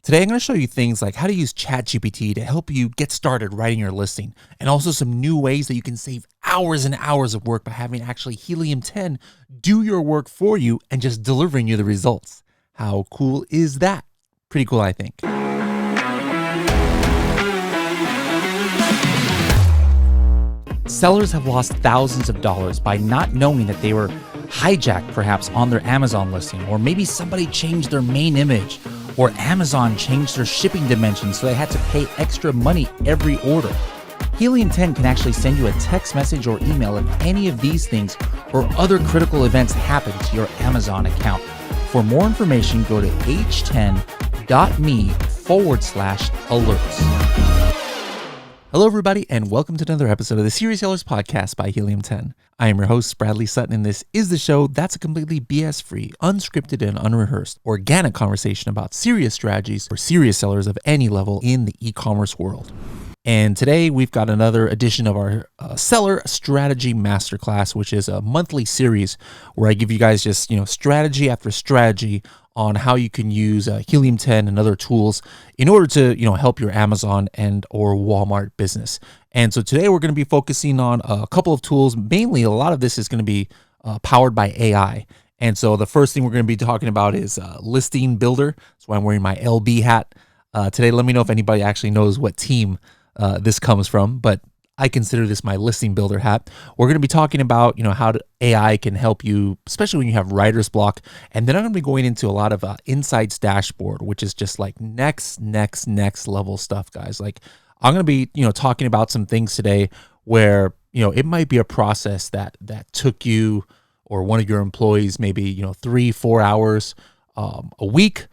Today, I'm going to show you things like how to use Chat GPT to help you get started writing your listing, and also some new ways that you can save hours and hours of work by having actually Helium 10 do your work for you and just delivering you the results. How cool is that? Pretty cool, I think. Sellers have lost thousands of dollars by not knowing that they were hijacked perhaps on their Amazon listing, or maybe somebody changed their main image, or Amazon changed their shipping dimensions so they had to pay extra money every order. Helium 10 can actually send you a text message or email if any of these things or other critical events happen to your Amazon account. For more information, go to h10.me/alerts. Hello, everybody, and welcome to another episode of the Serious Sellers Podcast by Helium 10. I am your host, Bradley Sutton, and this is the show that's a completely BS-free, unscripted, and unrehearsed, organic conversation about serious strategies for serious sellers of any level in the e-commerce world. And today we've got another edition of our Seller Strategy Masterclass, which is a monthly series where I give you guys just strategy after strategy on how you can use Helium 10 and other tools in order to help your Amazon and or Walmart business. And so today we're going to be focusing on a couple of tools. Mainly, a lot of this is going to be powered by AI. And so the first thing we're going to be talking about is Listing Builder. That's why I'm wearing my LB hat today. Let me know if anybody actually knows what team this comes from, but I consider this my Listing Builder hat. We're going to be talking about how AI can help you, especially when you have writer's block. And then I'm going to be going into a lot of Insights Dashboard, which is just like next level stuff, guys. Like I'm going to be talking about some things today where it might be a process that took you or one of your employees maybe 3-4 hours a week.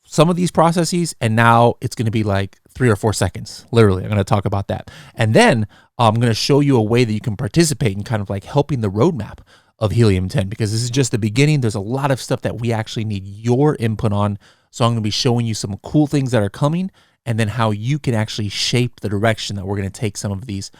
Some of these processes, and now it's going to be like 3 or 4 seconds. Literally, I'm going to talk about that. And then I'm going to show you a way that you can participate in kind of like helping the roadmap of Helium 10, because this is just the beginning. There's a lot of stuff that we actually need your input on. So I'm going to be showing you some cool things that are coming, and then how you can actually shape the direction that we're going to take some of these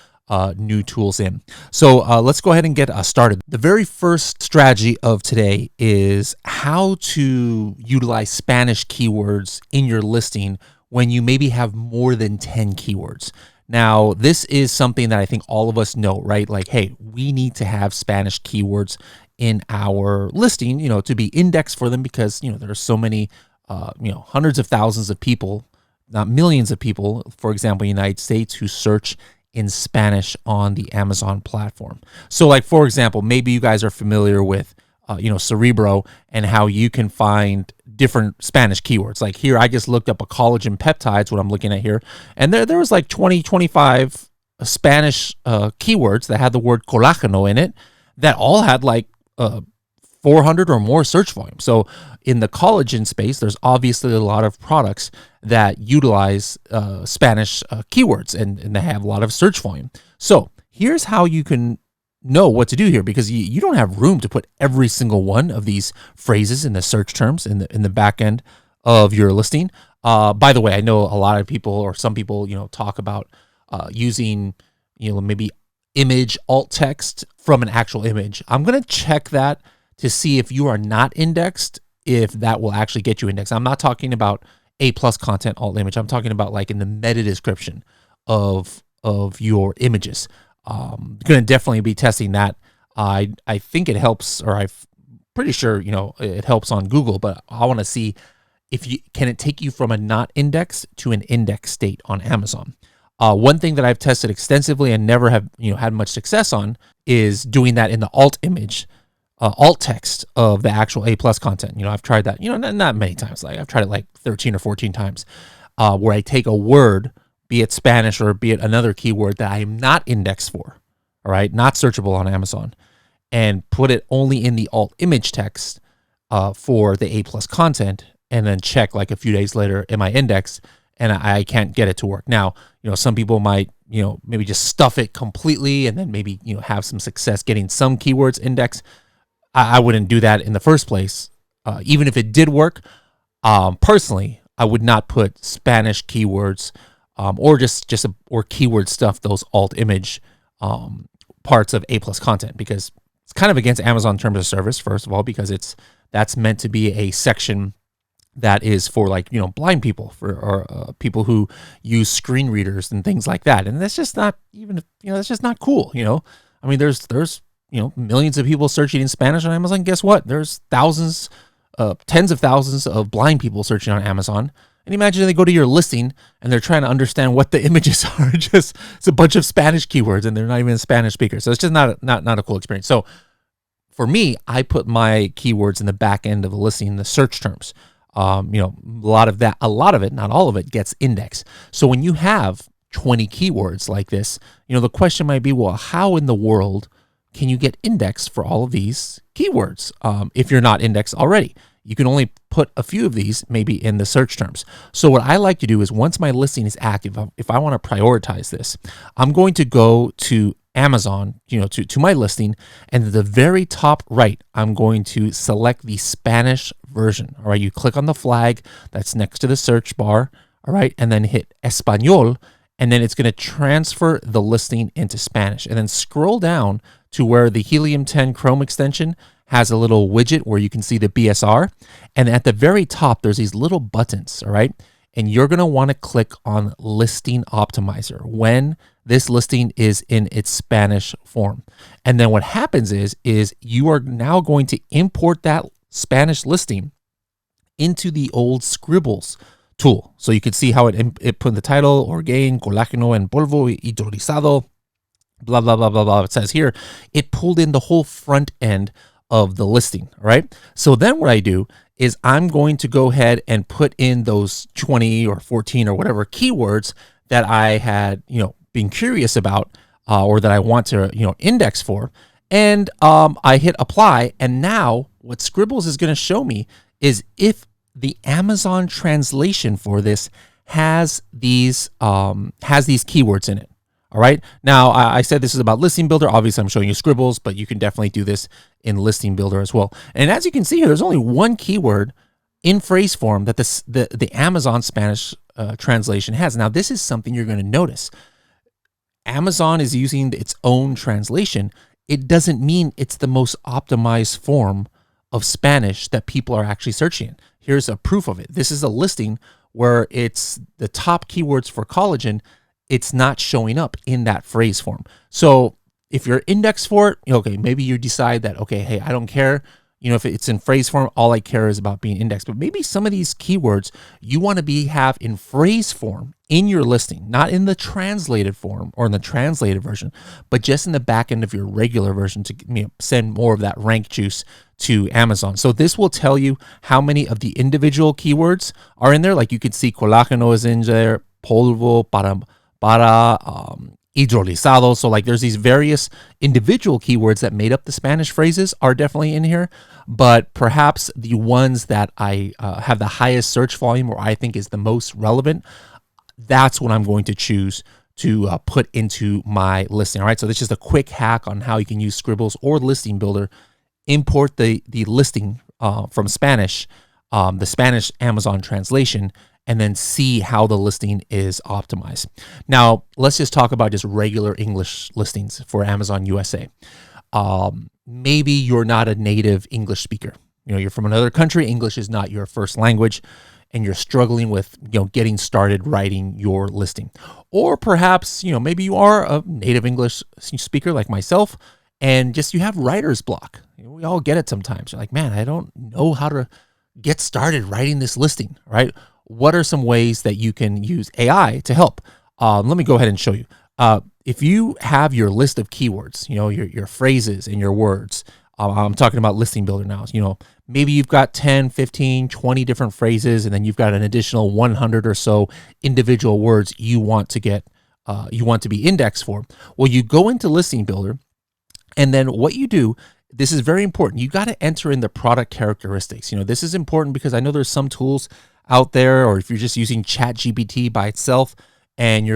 new tools in. So let's go ahead and get started. The very first strategy of today is how to utilize Spanish keywords in your listing when you maybe have more than 10 keywords. Now, this is something that I think all of us know, right? Like, hey, we need to have Spanish keywords in our listing, to be indexed for them, because, there are so many, hundreds of thousands of people, not millions of people, for example, in the United States, who search in Spanish on the Amazon platform. So like, for example, maybe you guys are familiar with, Cerebro, and how you can find different Spanish keywords. Like here, I just looked up a collagen peptides, what I'm looking at here, and there was like 25 Spanish keywords that had the word colágeno in it, that all had like 400 or more search volume. So in the collagen space, there's obviously a lot of products that utilize Spanish keywords, and they have a lot of search volume. So here's how you can know what to do here, because you don't have room to put every single one of these phrases in the search terms in the back end of your listing. By the way, I know a lot of people, or some people, talk about using, maybe image alt text from an actual image. I'm going to check that to see if you are not indexed, if that will actually get you indexed. I'm not talking about A+ content alt image. I'm talking about like in the meta description of your images. Going to definitely be testing that. I think it helps, or I'm pretty sure it helps on Google, but I want to see if can it take you from a not index to an index state on Amazon. One thing that I've tested extensively and never have had much success on is doing that in the alt image, alt text of the actual A+ content. I've tried that, not many times. Like I've tried it like 13 or 14 times, where I take a word, be it Spanish or be it another keyword that I am not indexed for, all right, not searchable on Amazon, and put it only in the alt image text for the A+ content, and then check like a few days later, am I indexed? And I can't get it to work. Now, some people might, maybe just stuff it completely, and then maybe, have some success getting some keywords indexed. I wouldn't do that in the first place. Even if it did work, personally, I would not put Spanish keywords or keyword stuff, those alt image parts of A+ content, because it's kind of against Amazon terms of service, first of all, because that's meant to be a section that is for like, blind people or people who use screen readers and things like that. And that's just not even, that's just not cool. I mean, there's millions of people searching in Spanish on Amazon. Guess what? There's thousands, tens of thousands of blind people searching on Amazon. And imagine they go to your listing and they're trying to understand what the images are. It's a bunch of Spanish keywords and they're not even a Spanish speaker. So it's just not a cool experience. So for me, I put my keywords in the back end of the listing, the search terms. A lot of it, not all of it, gets indexed. So when you have 20 keywords like this, the question might be, well, how in the world can you get indexed for all of these keywords if you're not indexed already? You can only put a few of these maybe in the search terms. So what I like to do is once my listing is active, if I want to prioritize this, I'm going to go to Amazon, to my listing, and at the very top right, I'm going to select the Spanish version. All right, you click on the flag that's next to the search bar, all right, and then hit Español, and then it's going to transfer the listing into Spanish, and then scroll down to where the Helium 10 Chrome extension has a little widget where you can see the BSR, and at the very top, there's these little buttons, all right, and you're going to want to click on Listing Optimizer when this listing is in its Spanish form. And then what happens is you are now going to import that Spanish listing into the old Scribbles tool. So you can see how it put in the title, Orgain, colágeno en polvo hidrolizado, blah, blah, blah, blah, blah. It says here, it pulled in the whole front end of the listing, right? So then what I do is I'm going to go ahead and put in those 20 or 14 or whatever keywords that I had, been curious about or that I want to, index for. And I hit apply. And now what Scribbles is going to show me is if the Amazon translation for this has these keywords in it. All right. Now, I said this is about Listing Builder. Obviously, I'm showing you Scribbles, but you can definitely do this in Listing Builder as well. And as you can see here, there's only one keyword in phrase form that the Amazon Spanish translation has. Now, this is something you're going to notice. Amazon is using its own translation. It doesn't mean it's the most optimized form of Spanish that people are actually searching in. Here's a proof of it. This is a listing where it's the top keywords for collagen. It's not showing up in that phrase form. So if you're indexed for it, okay, maybe you decide that, okay, hey, I don't care. If it's in phrase form, all I care is about being indexed. But maybe some of these keywords you want to have in phrase form in your listing, not in the translated form or in the translated version, but just in the back end of your regular version to send more of that rank juice to Amazon. So this will tell you how many of the individual keywords are in there. Like you could see colágeno is in there, polvo para hidrolizado. So like there's these various individual keywords that made up the Spanish phrases are definitely in here, but perhaps the ones that I have the highest search volume or I think is the most relevant, that's what I'm going to choose to put into my listing. All right, so this is just a quick hack on how you can use Scribbles or Listing Builder, import the listing from Spanish, the Spanish Amazon translation, and then see how the listing is optimized. Now, let's just talk about just regular English listings for Amazon USA. Maybe you're not a native English speaker. You're from another country. English is not your first language, and you're struggling with, getting started writing your listing. Or perhaps, maybe you are a native English speaker like myself, and just you have writer's block. We all get it sometimes. You're like, man, I don't know how to get started writing this listing, right? What are some ways that you can use AI to help? Let me go ahead and show you. If you have your list of keywords, your phrases and your words, I'm talking about Listing Builder now. Maybe you've got 10, 15, 20 different phrases, and then you've got an additional 100 or so individual words you want to be indexed for. Well, you go into Listing Builder, and then what you do, this is very important. You got to enter in the product characteristics. This is important because I know there's some tools out there, or if you're just using Chat GPT by itself, and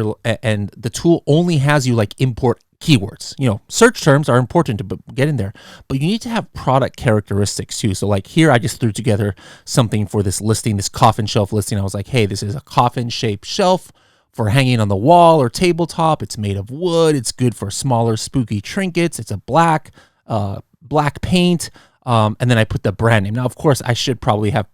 the tool only has you like import keywords. Search terms are important to get in there, but you need to have product characteristics too. So like here, I just threw together something for this listing, this coffin shelf listing. I was like, hey, this is a coffin shaped shelf for hanging on the wall or tabletop. It's made of wood. It's good for smaller spooky trinkets. It's a black paint. And then I put the brand name. Now, of course, I should probably have,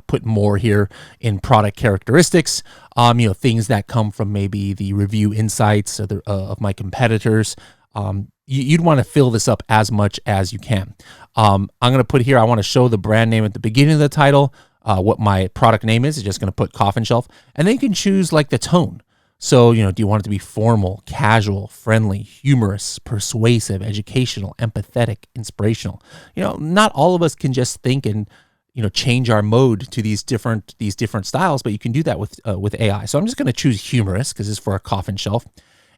put more here in product characteristics, things that come from maybe the review insights of my competitors. You'd want to fill this up as much as you can. I'm going to put here, I want to show the brand name at the beginning of the title, what my product name is. It's just going to put coffin shelf. And then you can choose like the tone. So, do you want it to be formal, casual, friendly, humorous, persuasive, educational, empathetic, inspirational? Not all of us can just think and, change our mode to these different styles, but you can do that with AI. So I'm just going to choose humorous because it's for a coffin shelf.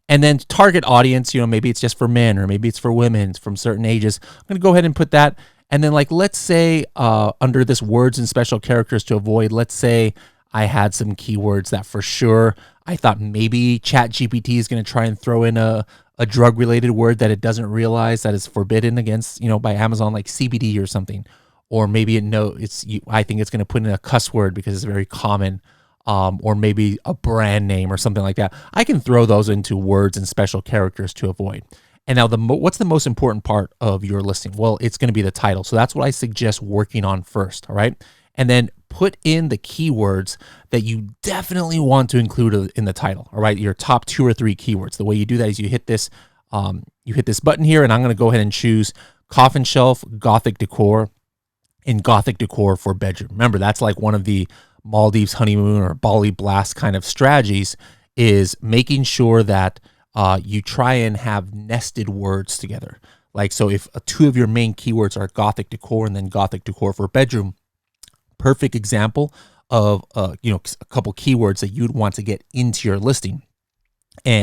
And then target audience, maybe it's just for men or maybe it's for women. It's from certain ages. I'm going to go ahead and put that. And then let's say under this words and special characters to avoid, let's say I had some keywords that for sure I thought maybe Chat GPT is going to try and throw in a drug-related word that it doesn't realize that is forbidden against, by Amazon, like CBD or something. Or maybe I think it's going to put in a cuss word because it's very common, or maybe a brand name or something like that. I can throw those into words and special characters to avoid. And now what's the most important part of your listing? Well, it's going to be the title. So that's what I suggest working on first, all right? And then put in the keywords that you definitely want to include in the title, all right? Your top 2 or 3 keywords. The way you do that is you hit this button here, and I'm going to go ahead and choose coffin shelf, Gothic decor, and Gothic decor for bedroom. Remember, that's like one of the Maldives honeymoon or Bali blast kind of strategies, is making sure that you try and have nested words together. So if 2 of your main keywords are Gothic decor and then Gothic decor for bedroom, perfect example of a couple keywords that you'd want to get into your listing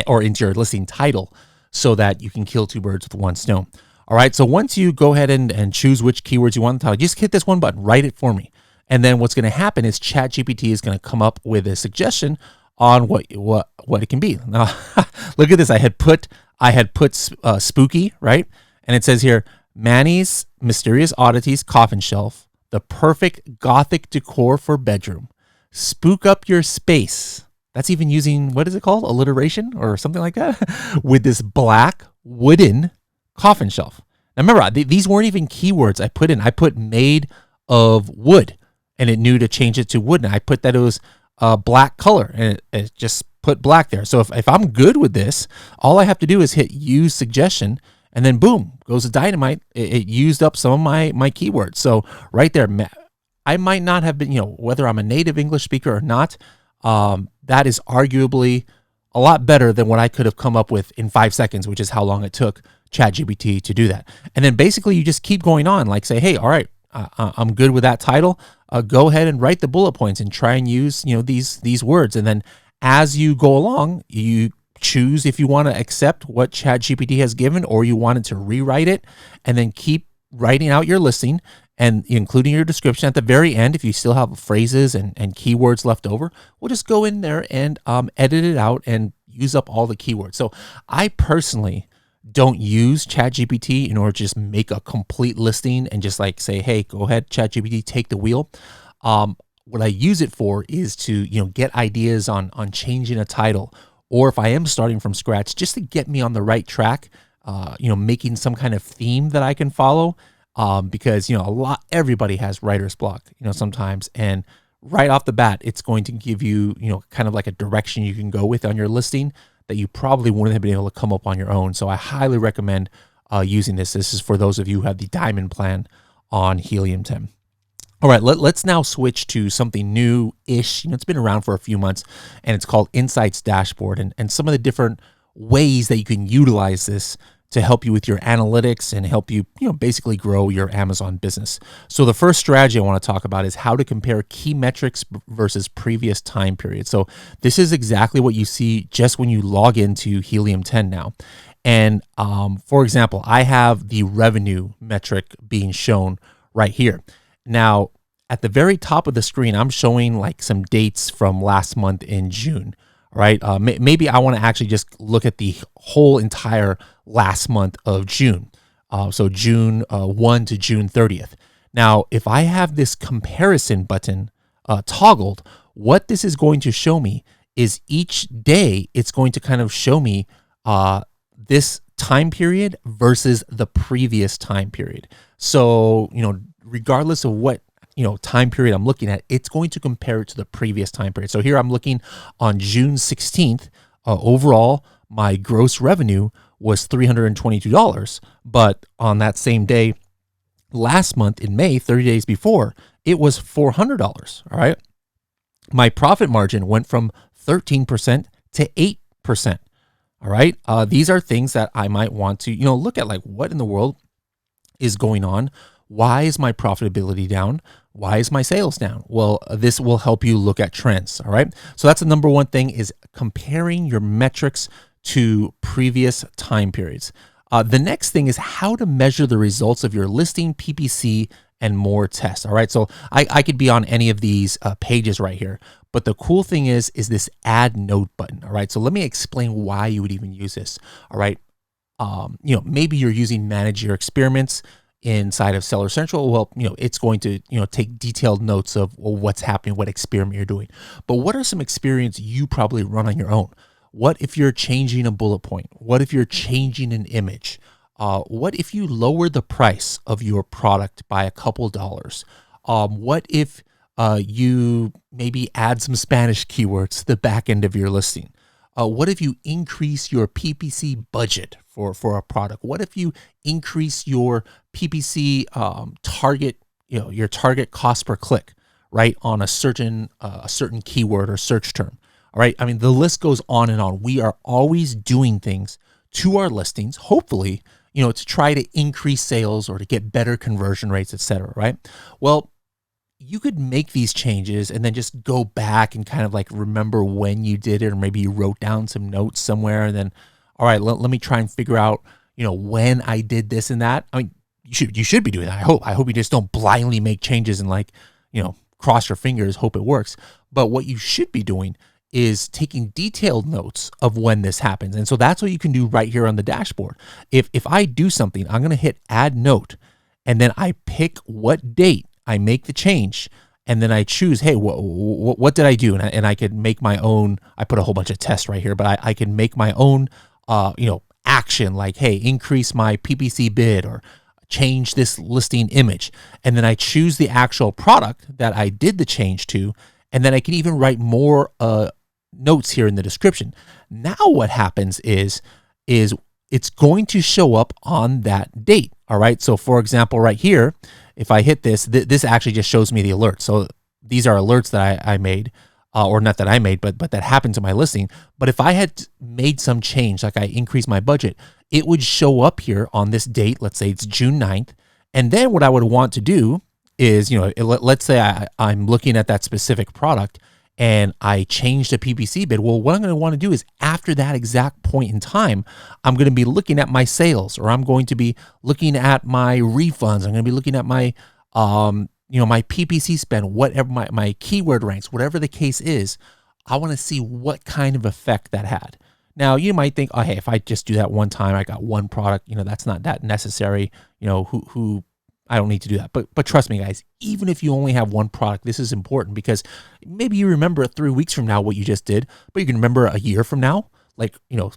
or into your listing title so that you can kill 2 birds with 1 stone. All right, so once you go ahead and choose which keywords you want in the title, just hit this one button, write it for me. And then what's going to happen is Chat GPT is going to come up with a suggestion on what it can be. Now, look at this. I had put spooky, right? And it says here, Manny's Mysterious Oddities Coffin Shelf, the perfect Gothic decor for bedroom. Spook up your space. That's even using, what is it called? Alliteration or something like that? With this black wooden coffin shelf. Now remember, these weren't even keywords I put in. I put made of wood, and it knew to change it to wood. And I put that it was a black color, and it just put black there. So if I'm good with this, all I have to do is hit use suggestion, and then boom, goes the dynamite. It used up some of my keywords. So right there, I might not have been, whether I'm a native English speaker or not, that is arguably a lot better than what I could have come up with in 5 seconds, which is how long it took ChatGPT to do that. And then basically you just keep going on, say, hey, all right, I'm good with that title. Go ahead and write the bullet points and try and use, these words. And then as you go along, you choose if you want to accept what ChatGPT has given or you wanted to rewrite it, and then keep writing out your listing and including your description at the very end. If you still have phrases and keywords left over, we'll just go in there and edit it out and use up all the keywords. So I personally don't use ChatGPT in order to just make a complete listing and just say, hey, go ahead, ChatGPT, take the wheel. What I use it for is to, get ideas on changing a title, or if I am starting from scratch, just to get me on the right track, making some kind of theme that I can follow. Because, everybody has writer's block, sometimes, and right off the bat, it's going to give you, kind of like a direction you can go with on your listing that you probably wouldn't have been able to come up on your own. So I highly recommend using this. This is for those of you who have the diamond plan on Helium 10. All right, let's now switch to something new-ish. It's been around for a few months, and it's called Insights Dashboard, and some of the different ways that you can utilize this to help you with your analytics and help you, basically grow your Amazon business. So the first strategy I want to talk about is how to compare key metrics versus previous time periods. So this is exactly what you see just when you log into Helium 10 now. And for example, I have the revenue metric being shown right here. Now, at the very top of the screen, I'm showing some dates from last month in June. Right? Maybe I want to actually just look at the whole entire last month of June. So June 1 to June 30th. Now, if I have this comparison button toggled, what this is going to show me is each day it's going to kind of show me this time period versus the previous time period. So, regardless of what, time period I'm looking at, it's going to compare it to the previous time period. So here I'm looking on June 16th, overall, my gross revenue was $322. But on that same day, last month in May, 30 days before, it was $400. All right. My profit margin went from 13% to 8%. All right. These are things that I might want to, look at, like, what in the world is going on? Why is my profitability down? Why is my sales down? Well, this will help you look at trends. All right. So that's the number one thing, is comparing your metrics to previous time periods. The next thing is how to measure the results of your listing, PPC, and more tests. All right. So I could be on any of these pages right here. But the cool thing is this add note button. All right. So let me explain why you would even use this. All right. Maybe you're using manage your experiments inside of Seller Central. Well, it's going to, take detailed notes of what's happening, what experiment you're doing. But what are some experiments you probably run on your own? What if you're changing a bullet point? What if you're changing an image? What if you lower the price of your product by a couple dollars? What if you maybe add some Spanish keywords to the back end of your listing? What if you increase your PPC budget for a product? What if you increase your PPC target, your target cost per click, right, on a certain keyword or search term? All right. I mean, the list goes on and on. We are always doing things to our listings, hopefully, to try to increase sales or to get better conversion rates, et cetera, right? Well, you could make these changes and then just go back and kind of like remember when you did it, or maybe you wrote down some notes somewhere and then, all right, let me try and figure out, when I did this and that. I mean, you should be doing that. I hope you just don't blindly make changes and, like, cross your fingers, hope it works. But what you should be doing is taking detailed notes of when this happens. And so that's what you can do right here on the dashboard. If I do something, I'm going to hit add note, and then I pick what date I make the change, and then I choose, hey, what did I do? And I could make my own. I put a whole bunch of tests right here, but I can make my own, action, like, hey, increase my PPC bid or change this listing image. And then I choose the actual product that I did the change to, and then I can even write more notes here in the description. Now what happens is it's going to show up on that date. All right. So for example, right here, if I hit this, this actually just shows me the alert. So these are alerts that I made, or not that I made, but that happened to my listing. But if I had made some change, like I increased my budget, it would show up here on this date. Let's say it's June 9th. And then what I would want to do is, let's say I'm looking at that specific product and I changed a PPC bid. Well, what I'm going to want to do is, after that exact point in time, I'm going to be looking at my sales, or I'm going to be looking at my refunds. I'm going to be looking at my, my PPC spend, whatever my keyword ranks, whatever the case is. I want to see what kind of effect that had. Now, you might think, oh, hey, if I just do that one time, I got one product, that's not that necessary. Who I don't need to do that. But trust me, guys, even if you only have one product, this is important, because maybe you remember 3 weeks from now what you just did, but you can remember a year from now. Like,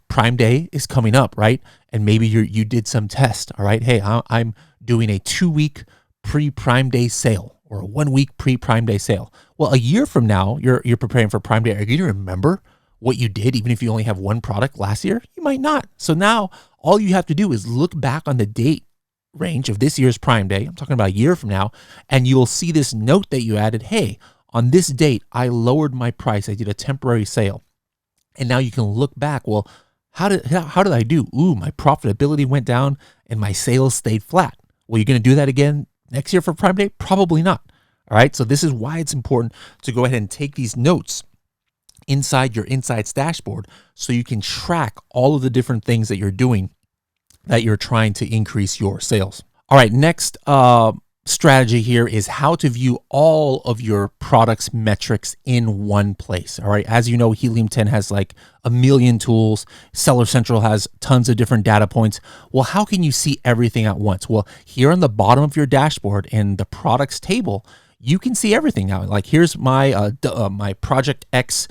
Prime Day is coming up, right? And maybe you did some test. All right. Hey, I'm doing a 2-week pre-Prime Day sale, or a 1-week pre-Prime Day sale. Well, a year from now, you're preparing for Prime Day. Are you going to remember what you did, even if you only have one product last year? You might not. So now all you have to do is look back on the date range of this year's Prime Day. I'm talking about a year from now, and you'll see this note that you added. Hey, on this date, I lowered my price. I did a temporary sale. And now you can look back. Well, how did I do? Ooh, my profitability went down and my sales stayed flat. Well, you're going to do that again next year for Prime Day? Probably not. All right. So this is why it's important to go ahead and take these notes inside your Insights dashboard, so you can track all of the different things that you're doing, that you're trying to increase your sales. All right, next strategy here is how to view all of your product's metrics in one place. All right, as you know, Helium 10 has like a million tools. Seller Central has tons of different data points. Well, how can you see everything at once? Well, here on the bottom of your dashboard in the products table, you can see everything now. Like, here's my my Project X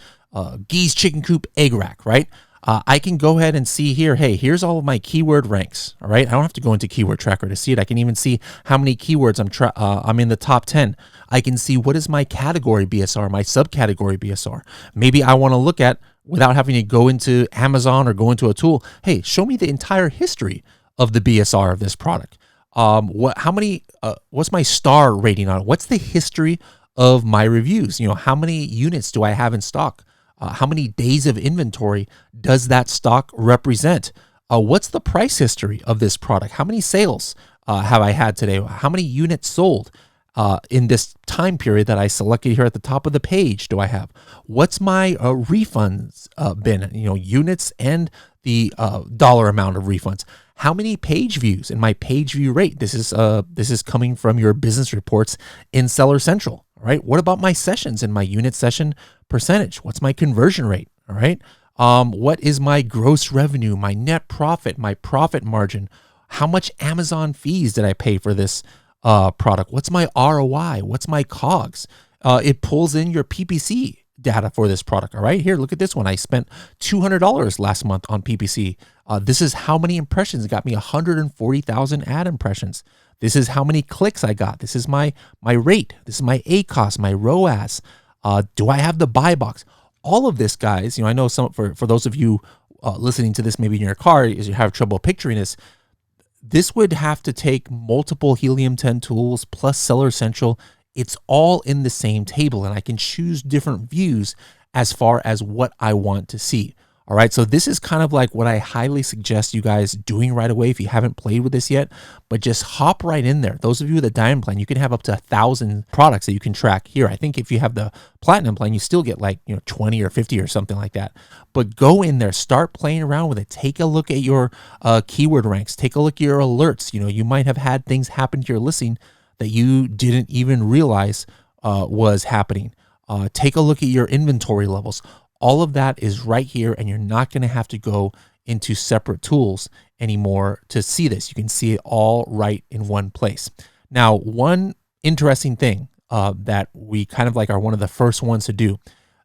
Geese chicken coop egg rack, right? I can go ahead and see here, hey, here's all of my keyword ranks, all right? I don't have to go into Keyword Tracker to see it. I can even see how many keywords I'm in the top 10. I can see what is my category BSR, my subcategory BSR. Maybe I want to look at, without having to go into Amazon or go into a tool, hey, show me the entire history of the BSR of this product. What's my star rating on it? What's the history of my reviews? How many units do I have in stock? How many days of inventory does that stock represent? What's the price history of this product? How many sales have I had today? How many units sold in this time period that I selected here at the top of the page do I have? What's my refunds been? Units and the dollar amount of refunds. How many page views and my page view rate? This is coming from your business reports in Seller Central. All right. What about my sessions and my unit session percentage? What's my conversion rate? All right. What is my gross revenue, my net profit, my profit margin? How much Amazon fees did I pay for this product? What's my ROI? What's my COGS? It pulls in your PPC data for this product. All right, here, look at this one. I spent $200 last month on PPC. This is how many impressions. It got me 140,000 ad impressions. This is how many clicks I got. This is my rate. This is my ACOS, my ROAS. Do I have the buy box? All of this, guys, I know for those of you listening to this maybe in your car, as you have trouble picturing this would have to take multiple Helium 10 tools plus Seller Central. It's all in the same table, and I can choose different views as far as what I want to see. All right, so this is kind of like what I highly suggest you guys doing right away if you haven't played with this yet, but just hop right in there. Those of you with a Diamond plan, you can have up to 1,000 products that you can track here. I think if you have the Platinum plan, you still get like 20 or 50 or something like that. But go in there, start playing around with it. Take a look at your keyword ranks. Take a look at your alerts. You might have had things happen to your listing that you didn't even realize was happening. Take a look at your inventory levels. All of that is right here, and you're not going to have to go into separate tools anymore to see this. You can see it all right in one place. Now, one interesting thing that we kind of like are one of the first ones to do.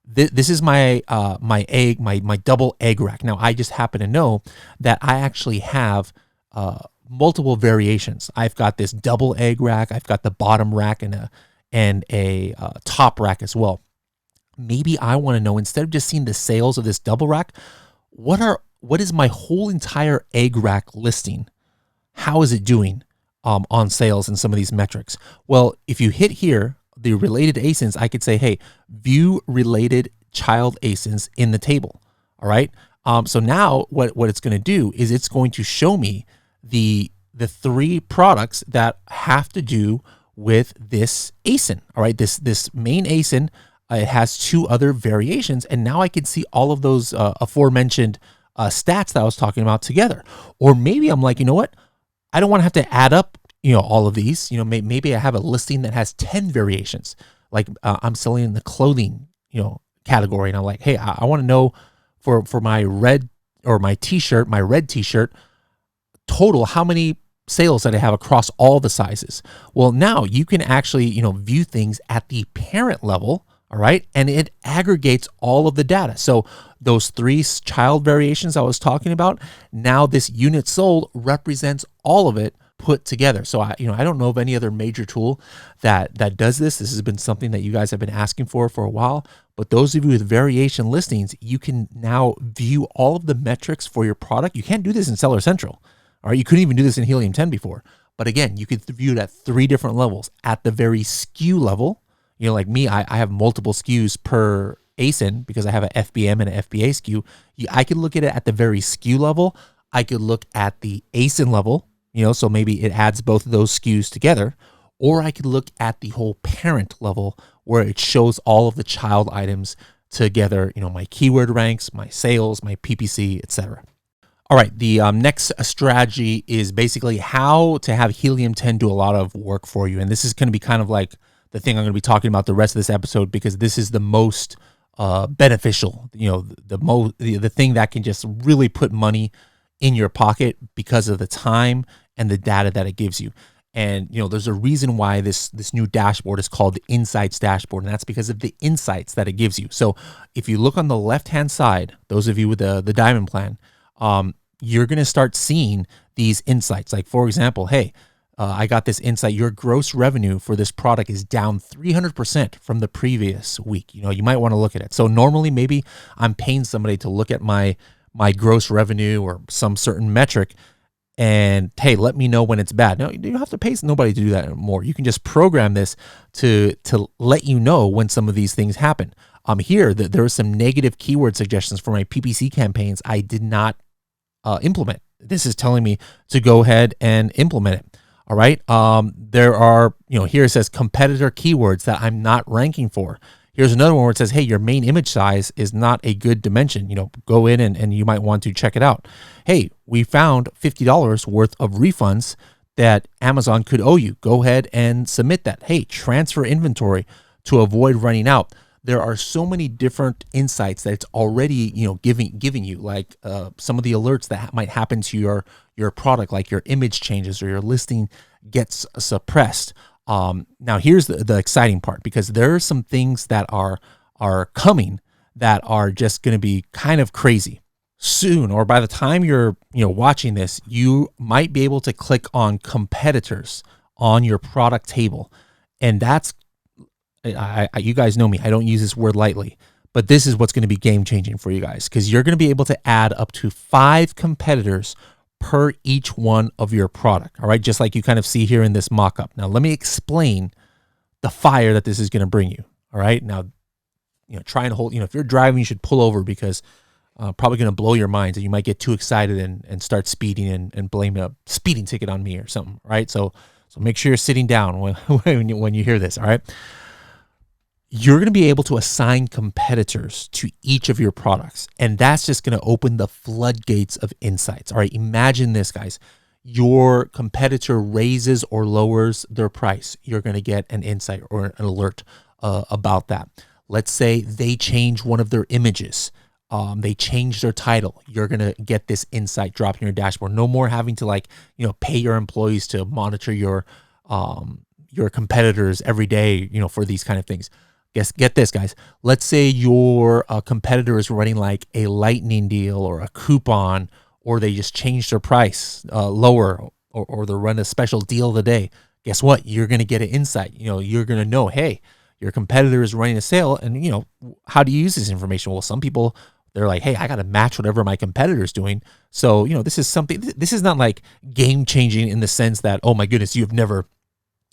This is my my double egg rack. Now, I just happen to know that I actually have multiple variations. I've got this double egg rack. I've got the bottom rack and a top rack as well. Maybe I want to know, instead of just seeing the sales of this double rack, what is my whole entire egg rack listing? How is it doing on sales and some of these metrics? Well, if you hit here, the related ASINs, I could say, hey, view related child ASINs in the table. All right. So now what it's going to do is it's going to show me the 3 products that have to do with this ASIN. All right. This main ASIN. It has 2 other variations, and now I can see all of those aforementioned stats that I was talking about together. Or maybe I'm like, you know what? I don't want to have to add up, all of these. Maybe I have a listing that has 10 variations. Like I'm selling in the clothing, category, and I'm like, hey, I want to know for my red or my T-shirt, my red T-shirt, total how many sales that I have across all the sizes. Well, now you can actually, view things at the parent level. All right. And it aggregates all of the data. So those 3 child variations I was talking about, now this unit sold represents all of it put together. So I don't know of any other major tool that does this. This has been something that you guys have been asking for a while. But those of you with variation listings, you can now view all of the metrics for your product. You can't do this in Seller Central. All right. You couldn't even do this in Helium 10 before. But again, you could view it at 3 different levels. At the very SKU level, like me, I have multiple SKUs per ASIN because I have an FBM and an FBA SKU. I could look at it at the very SKU level. I could look at the ASIN level, so maybe it adds both of those SKUs together. Or I could look at the whole parent level where it shows all of the child items together, my keyword ranks, my sales, my PPC, etc. All right, the next strategy is basically how to have Helium 10 do a lot of work for you. And this is going to be kind of like the thing I'm going to be talking about the rest of this episode, because this is the most beneficial, the thing that can just really put money in your pocket because of the time and the data that it gives you. And there's a reason why this new dashboard is called the Insights dashboard, and that's because of the insights that it gives you. So if you look on the left-hand side, those of you with the diamond plan, you're going to start seeing these insights. Like, for example, hey, I got this insight. Your gross revenue for this product is down 300% from the previous week. You might want to look at it. So normally maybe I'm paying somebody to look at my gross revenue or some certain metric, and hey, let me know when it's bad. No, you don't have to pay nobody to do that anymore. You can just program this to let you know when some of these things happen. Here, there are some negative keyword suggestions for my PPC campaigns I did not implement. This is telling me to go ahead and implement it. All right. There are, here it says competitor keywords that I'm not ranking for. Here's another one where it says, hey, your main image size is not a good dimension. Go in and you might want to check it out. Hey, we found $50 worth of refunds that Amazon could owe you. Go ahead and submit that. Hey, transfer inventory to avoid running out. There are so many different insights that it's already, giving you, like some of the alerts that might happen to your product, like your image changes or your listing gets suppressed. Now here's the exciting part, because there are some things that are coming that are just going to be kind of crazy soon, or by the time you're watching this, you might be able to click on competitors on your product table, and that's you guys know me, I don't use this word lightly, but this is what's going to be game changing for you guys, because you're going to be able to add up to 5 competitors per each one of your product. All right. Just like you kind of see here in this mock-up. Now, let me explain the fire that this is going to bring you. All right. Now, try and hold, if you're driving, you should pull over, because probably going to blow your minds, and you might get too excited and start speeding and blame a speeding ticket on me or something. Right. So make sure you're sitting down when you hear this. All right. You're going to be able to assign competitors to each of your products, and that's just going to open the floodgates of insights. All right, imagine this, guys. Your competitor raises or lowers their price. You're going to get an insight or an alert about that. Let's say they change one of their images. They change their title. You're going to get this insight drop in your dashboard. No more having to pay your employees to monitor your competitors every day, for these kind of things. Get this, guys. Let's say your competitor is running like a lightning deal or a coupon, or they just changed their price lower, or they run a special deal of the day. Guess what? You're going to get an insight. You're going to know, hey, your competitor is running a sale, and how do you use this information? Well, some people, they're like, hey, I got to match whatever my competitor is doing. So, this is something, this is not like game changing in the sense that, oh my goodness, you've never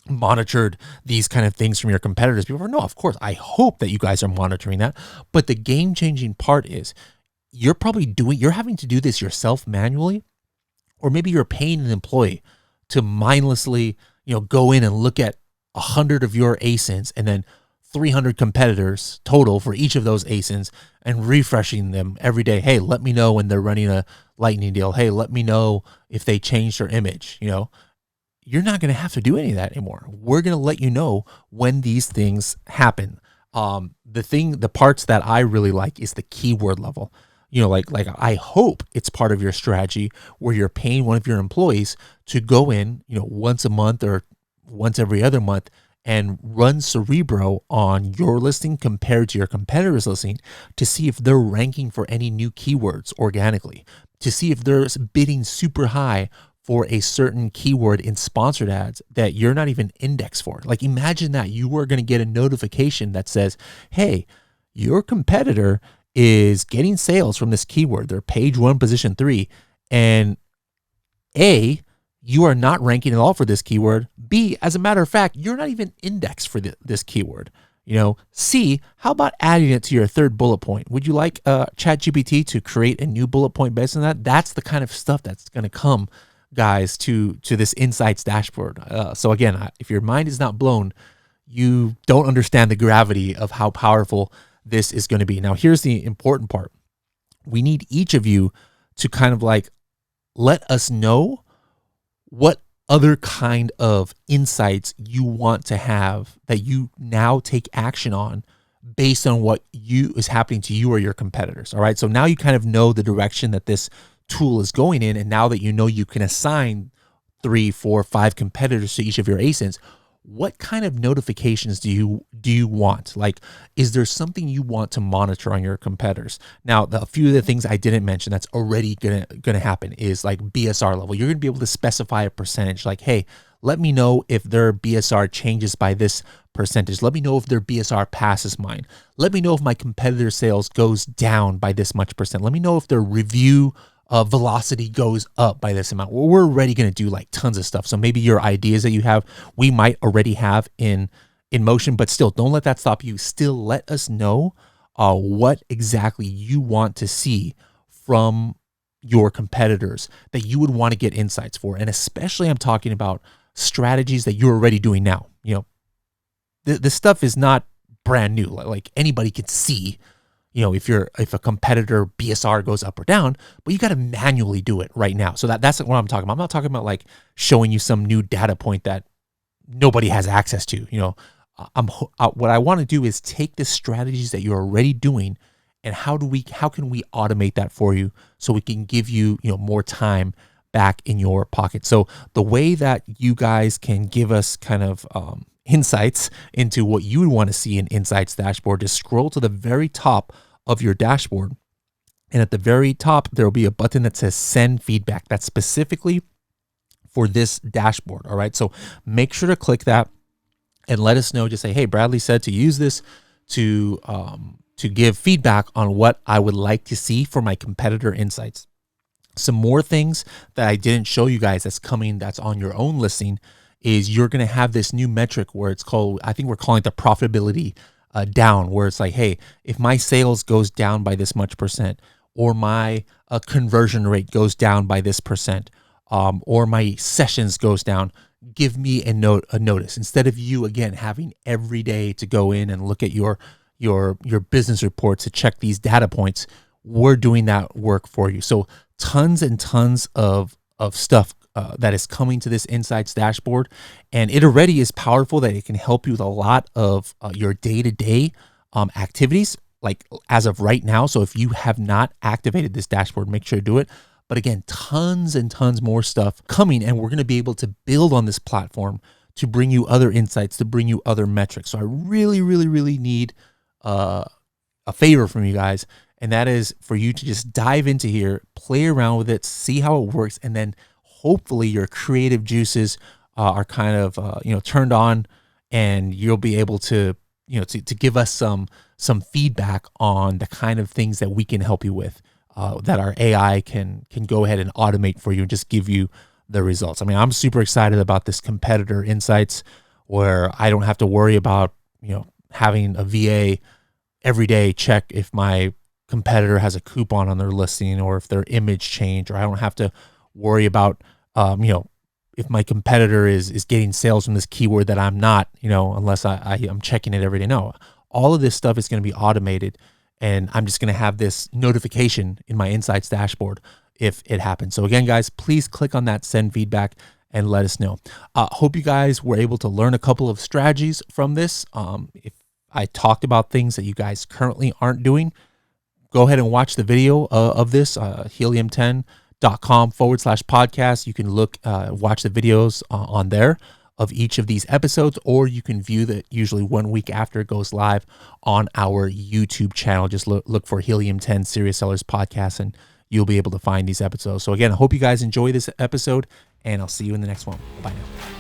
monitored these kind of things from your competitors before. No, of course, I hope that you guys are monitoring that. But the game changing part is you're having to do this yourself manually, or maybe you're paying an employee to mindlessly, go in and look at 100 of your ASINs and then 300 competitors total for each of those ASINs and refreshing them every day. Hey, let me know when they're running a lightning deal. Hey, let me know if they changed their image. You're not going to have to do any of that anymore. We're going to let you know when these things happen. The parts that I really like is the keyword level. Like I hope it's part of your strategy where you're paying one of your employees to go in, once a month or once every other month and run Cerebro on your listing compared to your competitor's listing to see if they're ranking for any new keywords organically, to see if they're bidding super high for a certain keyword in sponsored ads that you're not even indexed for. Like, imagine that you were going to get a notification that says, hey, your competitor is getting sales from this keyword. They're page 1, position 3. And A, you are not ranking at all for this keyword. B, as a matter of fact, you're not even indexed for this keyword. C, how about adding it to your 3rd bullet point? Would you like Chat GPT to create a new bullet point based on that? That's the kind of stuff that's going to come, guys, to this Insights dashboard. So again, if your mind is not blown, you don't understand the gravity of how powerful this is going to be. Now, here's the important part. We need each of you to kind of let us know what other kind of insights you want to have that you now take action on based on what is happening to you or your competitors. All right. So now you kind of know the direction that this tool is going in. And now that you know, you can assign 3, 4, 5 competitors to each of your ASINs, what kind of notifications do you want? Like, is there something you want to monitor on your competitors? Now, a few of the things I didn't mention that's already gonna happen is like BSR level. You're gonna be able to specify a percentage, like, hey, let me know if their BSR changes by this percentage. Let me know if their BSR passes mine. Let me know if my competitor sales goes down by this much percent. Let me know if their review velocity goes up by this amount. Well, we're already going to do like tons of stuff. So maybe your ideas that you have, we might already have in motion, but still don't let that stop you. Still let us know what exactly you want to see from your competitors that you would want to get insights for. And especially I'm talking about strategies that you're already doing now. You know, this stuff is not brand new. Like anybody could see, you know, if a competitor BSR goes up or down, but you got to manually do it right now. So that's what I'm talking about. I'm not talking about like showing you some new data point that nobody has access to. You know, what I want to do is take the strategies that you're already doing, and how can we automate that for you so we can give you, you know, more time back in your pocket. So the way that you guys can give us kind of insights into what you would want to see in Insights dashboard, just scroll to the very top of your dashboard, and at the very top there will be a button that says send feedback. That's specifically for this dashboard. All right, so make sure to click that and let us know. Just say, hey, Bradley said to use this to give feedback on what I would like to see for my competitor insights. Some more things that I didn't show you guys that's coming, that's on your own listing, is you're going to have this new metric where it's called, I think we're calling it the profitability down, where it's like, hey, if my sales goes down by this much percent, or my conversion rate goes down by this percent, or my sessions goes down, give me a notice. Instead of you, again, having every day to go in and look at your business reports to check these data points, we're doing that work for you. So tons and tons of stuff that is coming to this Insights dashboard, and it already is powerful that it can help you with a lot of your day-to-day activities, like as of right now. So if you have not activated this dashboard, make sure to do it. But again, tons and tons more stuff coming, and we're going to be able to build on this platform to bring you other insights, to bring you other metrics. So I really, really, really need a favor from you guys, and that is for you to just dive into here, play around with it, see how it works, and then hopefully your creative juices are kind of turned on, and you'll be able to to give us some feedback on the kind of things that we can help you with, that our AI can go ahead and automate for you and just give you the results. I mean, I'm super excited about this competitor insights, where I don't have to worry about having a VA every day check if my competitor has a coupon on their listing, or if their image changed, or I don't have to worry about if my competitor is getting sales from this keyword that I'm not, unless I'm checking it every day. No, all of this stuff is going to be automated, and I'm just going to have this notification in my Insights dashboard if it happens. So again, guys, please click on that send feedback and let us know. Hope you guys were able to learn a couple of strategies from this. If I talked about things that you guys currently aren't doing, go ahead and watch the video of this, helium10.com/podcast. You can watch the videos on there of each of these episodes, or you can view that usually 1 week after it goes live on our YouTube channel. Just look for Helium 10 Serious Sellers Podcast, and you'll be able to find these episodes. So again, I hope you guys enjoy this episode, and I'll see you in the next one. Bye now.